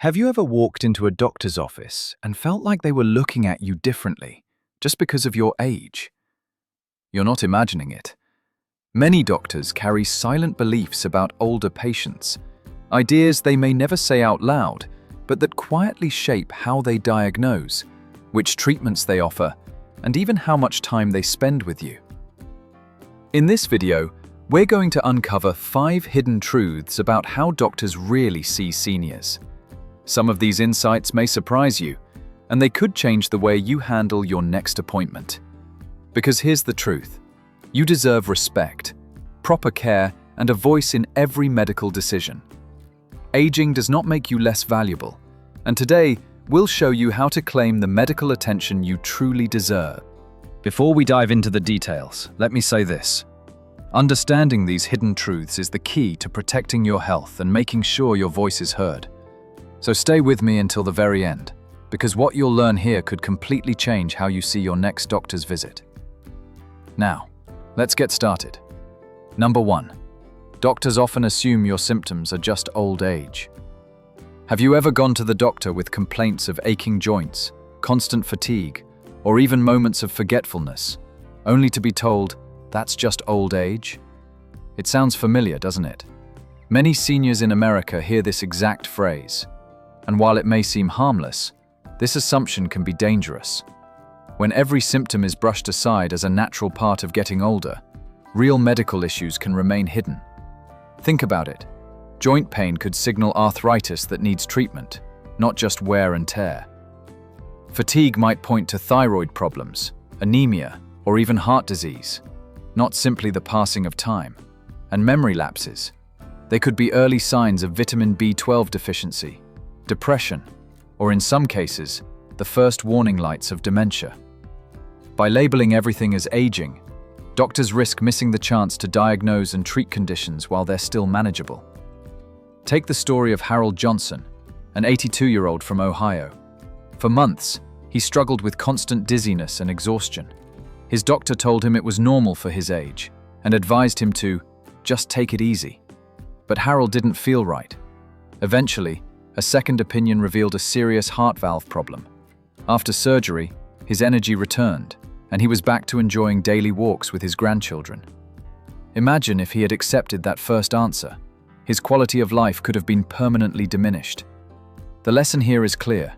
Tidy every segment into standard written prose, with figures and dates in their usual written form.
Have you ever walked into a doctor's office and felt like they were looking at you differently, just because of your age? You're not imagining it. Many doctors carry silent beliefs about older patients, ideas they may never say out loud, but that quietly shape how they diagnose, which treatments they offer, and even how much time they spend with you. In this video, we're going to uncover 5 hidden truths about how doctors really see seniors. Some of these insights may surprise you, and they could change the way you handle your next appointment. Because here's the truth: you deserve respect, proper care, and a voice in every medical decision. Aging does not make you less valuable, and today we'll show you how to claim the medical attention you truly deserve. Before we dive into the details, let me say this. Understanding these hidden truths is the key to protecting your health and making sure your voice is heard. So stay with me until the very end, because what you'll learn here could completely change how you see your next doctor's visit. Now, let's get started. Number 1. Doctors often assume your symptoms are just old age. Have you ever gone to the doctor with complaints of aching joints, constant fatigue, or even moments of forgetfulness, only to be told, "That's just old age"? It sounds familiar, doesn't it? Many seniors in America hear this exact phrase, and while it may seem harmless, this assumption can be dangerous. When every symptom is brushed aside as a natural part of getting older, real medical issues can remain hidden. Think about it. Joint pain could signal arthritis that needs treatment, not just wear and tear. Fatigue might point to thyroid problems, anemia, or even heart disease, not simply the passing of time. And memory lapses. They could be early signs of vitamin B12 deficiency, depression, or in some cases, the first warning lights of dementia. By labeling everything as aging, doctors risk missing the chance to diagnose and treat conditions while they're still manageable. Take the story of Harold Johnson, an 82-year-old from Ohio. For months, he struggled with constant dizziness and exhaustion. His doctor told him it was normal for his age and advised him to just take it easy. But Harold didn't feel right. Eventually, a second opinion revealed a serious heart valve problem. After surgery, his energy returned, and he was back to enjoying daily walks with his grandchildren. Imagine if he had accepted that first answer. His quality of life could have been permanently diminished. The lesson here is clear.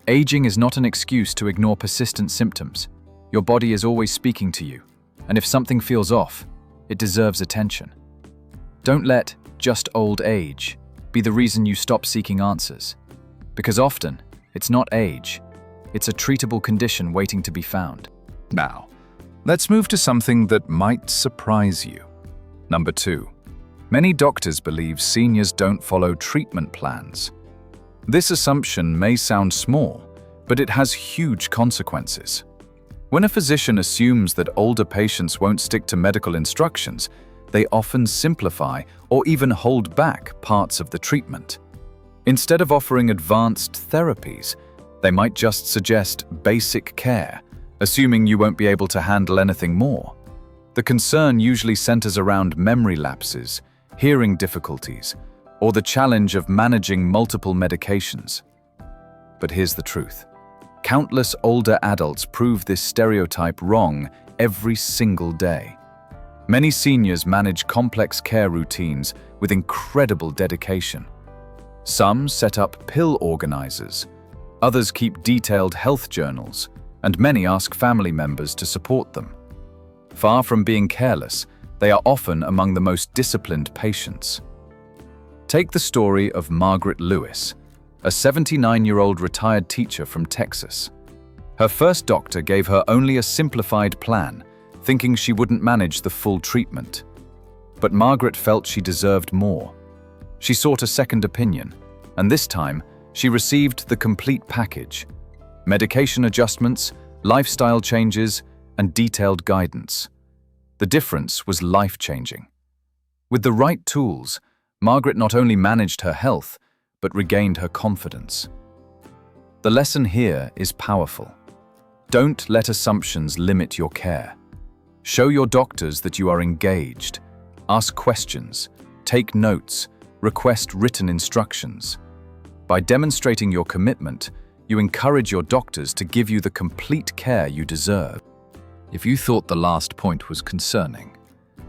Aging is not an excuse to ignore persistent symptoms. Your body is always speaking to you, and if something feels off, it deserves attention. Don't let just old age be the reason you stop seeking answers, because often it's not age, it's a treatable condition waiting to be found. Now, let's move to something that might surprise you. Number 2. Many doctors believe seniors don't follow treatment plans. This assumption may sound small, but it has huge consequences. When a physician assumes that older patients won't stick to medical instructions, they often simplify or even hold back parts of the treatment. Instead of offering advanced therapies, they might just suggest basic care, assuming you won't be able to handle anything more. The concern usually centers around memory lapses, hearing difficulties, or the challenge of managing multiple medications. But here's the truth. Countless older adults prove this stereotype wrong every single day. Many seniors manage complex care routines with incredible dedication. Some set up pill organizers, others keep detailed health journals, and many ask family members to support them. Far from being careless, they are often among the most disciplined patients. Take the story of Margaret Lewis, a 79-year-old retired teacher from Texas. Her first doctor gave her only a simplified plan, thinking she wouldn't manage the full treatment. But Margaret felt she deserved more. She sought a second opinion, and this time, she received the complete package: medication adjustments, lifestyle changes, and detailed guidance. The difference was life-changing. With the right tools, Margaret not only managed her health, but regained her confidence. The lesson here is powerful. Don't let assumptions limit your care. Show your doctors that you are engaged. Ask questions, take notes, request written instructions. By demonstrating your commitment, you encourage your doctors to give you the complete care you deserve. If you thought the last point was concerning,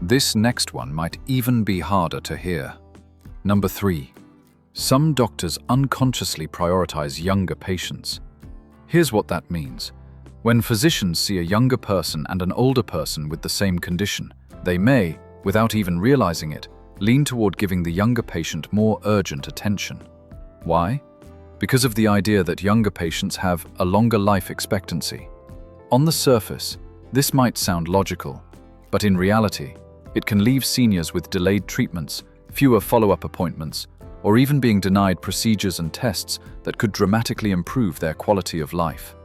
this next one might even be harder to hear. Number 3. Some doctors unconsciously prioritize younger patients. Here's what that means. When physicians see a younger person and an older person with the same condition, they may, without even realizing it, lean toward giving the younger patient more urgent attention. Why? Because of the idea that younger patients have a longer life expectancy. On the surface, this might sound logical, but in reality, it can leave seniors with delayed treatments, fewer follow-up appointments, or even being denied procedures and tests that could dramatically improve their quality of life.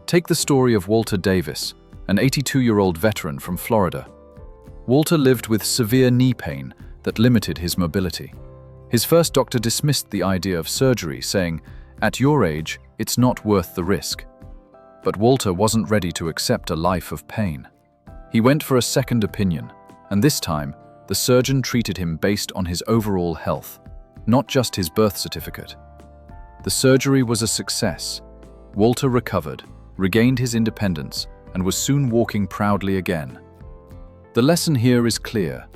Take the story of Walter Davis, an 82-year-old veteran from Florida. Walter lived with severe knee pain that limited his mobility. His first doctor dismissed the idea of surgery, saying, "At your age, it's not worth the risk." But Walter wasn't ready to accept a life of pain. He went for a second opinion, and this time, the surgeon treated him based on his overall health, not just his birth certificate. The surgery was a success. Walter recovered, regained his independence, and was soon walking proudly again. The lesson here is clear.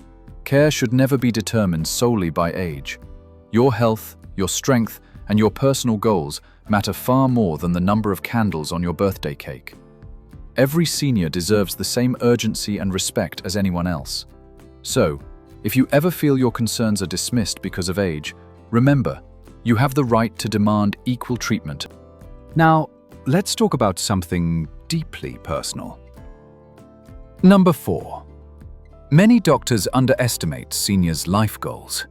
Care should never be determined solely by age. Your health, your strength, and your personal goals matter far more than the number of candles on your birthday cake. Every senior deserves the same urgency and respect as anyone else. So, if you ever feel your concerns are dismissed because of age, remember, you have the right to demand equal treatment. Now, let's talk about something deeply personal. Number 4. Many doctors underestimate seniors' life goals.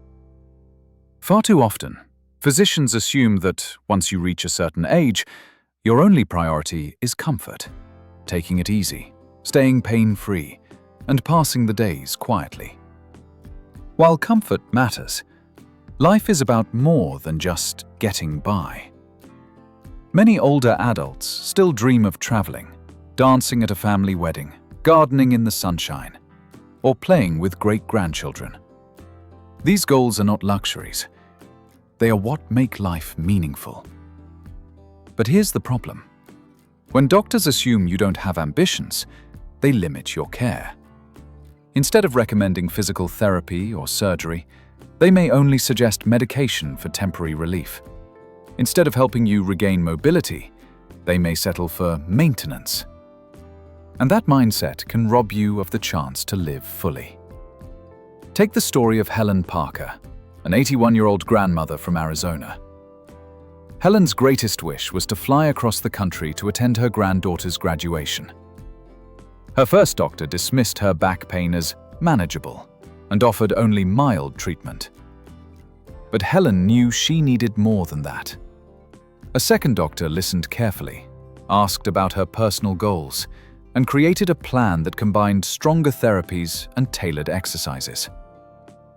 Far too often, physicians assume that once you reach a certain age, your only priority is comfort, taking it easy, staying pain-free, and passing the days quietly. While comfort matters, life is about more than just getting by. Many older adults still dream of traveling, dancing at a family wedding, gardening in the sunshine, or playing with great-grandchildren. These goals are not luxuries. They are what make life meaningful. But here's the problem. When doctors assume you don't have ambitions, they limit your care. Instead of recommending physical therapy or surgery, they may only suggest medication for temporary relief. Instead of helping you regain mobility, they may settle for maintenance. And that mindset can rob you of the chance to live fully. Take the story of Helen Parker, an 81-year-old grandmother from Arizona. Helen's greatest wish was to fly across the country to attend her granddaughter's graduation. Her first doctor dismissed her back pain as manageable and offered only mild treatment. But Helen knew she needed more than that. A second doctor listened carefully, asked about her personal goals, and created a plan that combined stronger therapies and tailored exercises.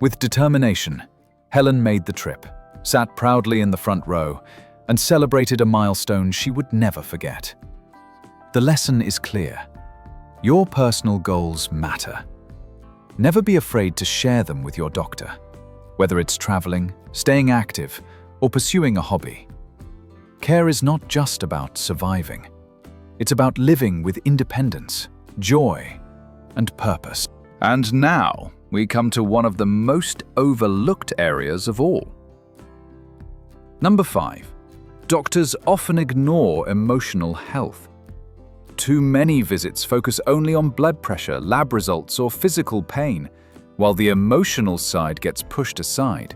With determination, Helen made the trip, sat proudly in the front row, and celebrated a milestone she would never forget. The lesson is clear. Your personal goals matter. Never be afraid to share them with your doctor, whether it's traveling, staying active, or pursuing a hobby. Care is not just about surviving. It's about living with independence, joy, and purpose. And now, we come to one of the most overlooked areas of all. Number 5. Doctors often ignore emotional health. Too many visits focus only on blood pressure, lab results, or physical pain, while the emotional side gets pushed aside.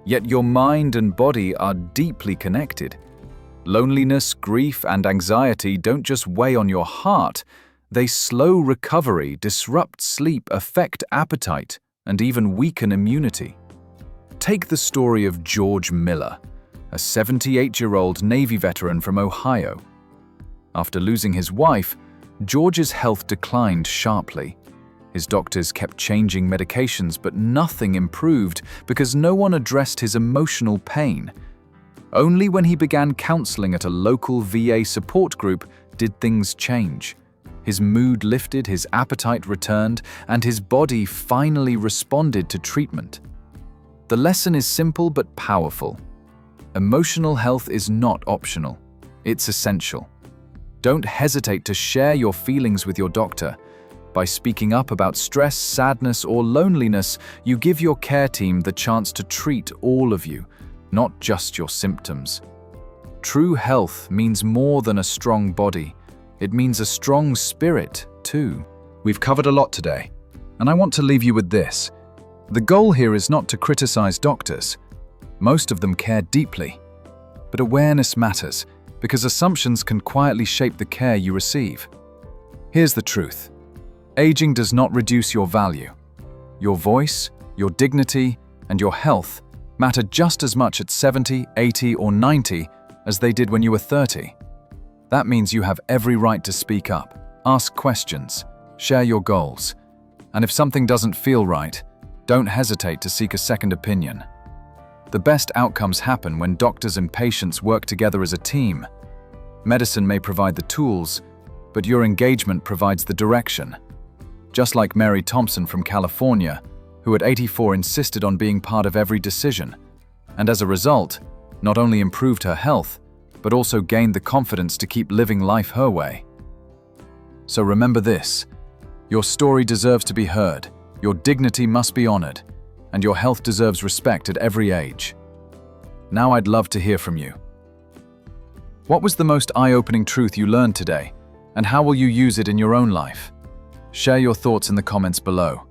Yet your mind and body are deeply connected. Loneliness, grief, and anxiety don't just weigh on your heart, they slow recovery, disrupt sleep, affect appetite, and even weaken immunity. Take the story of George Miller, a 78-year-old Navy veteran from Ohio. After losing his wife, George's health declined sharply. His doctors kept changing medications, but nothing improved because no one addressed his emotional pain. Only when he began counseling at a local VA support group did things change. His mood lifted, his appetite returned, and his body finally responded to treatment. The lesson is simple but powerful. Emotional health is not optional. It's essential. Don't hesitate to share your feelings with your doctor. By speaking up about stress, sadness, or loneliness, you give your care team the chance to treat all of you, not just your symptoms. True health means more than a strong body. It means a strong spirit, too. We've covered a lot today, and I want to leave you with this. The goal here is not to criticize doctors. Most of them care deeply. But awareness matters, because assumptions can quietly shape the care you receive. Here's the truth. Aging does not reduce your value. Your voice, your dignity, and your health matter just as much at 70, 80, or 90 as they did when you were 30. That means you have every right to speak up, ask questions, share your goals. And if something doesn't feel right, don't hesitate to seek a second opinion. The best outcomes happen when doctors and patients work together as a team. Medicine may provide the tools, but your engagement provides the direction. Just like Mary Thompson from California, who at 84 insisted on being part of every decision, and as a result, not only improved her health, but also gained the confidence to keep living life her way. So remember this: your story deserves to be heard, your dignity must be honored, and your health deserves respect at every age. Now I'd love to hear from you. What was the most eye-opening truth you learned today, and how will you use it in your own life? Share your thoughts in the comments below.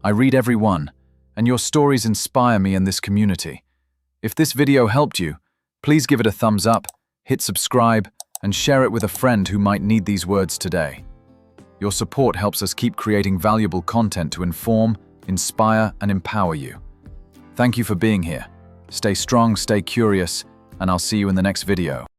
I read every one, and your stories inspire me and this community. If this video helped you, please give it a thumbs up, hit subscribe, and share it with a friend who might need these words today. Your support helps us keep creating valuable content to inform, inspire, and empower you. Thank you for being here. Stay strong, stay curious, and I'll see you in the next video.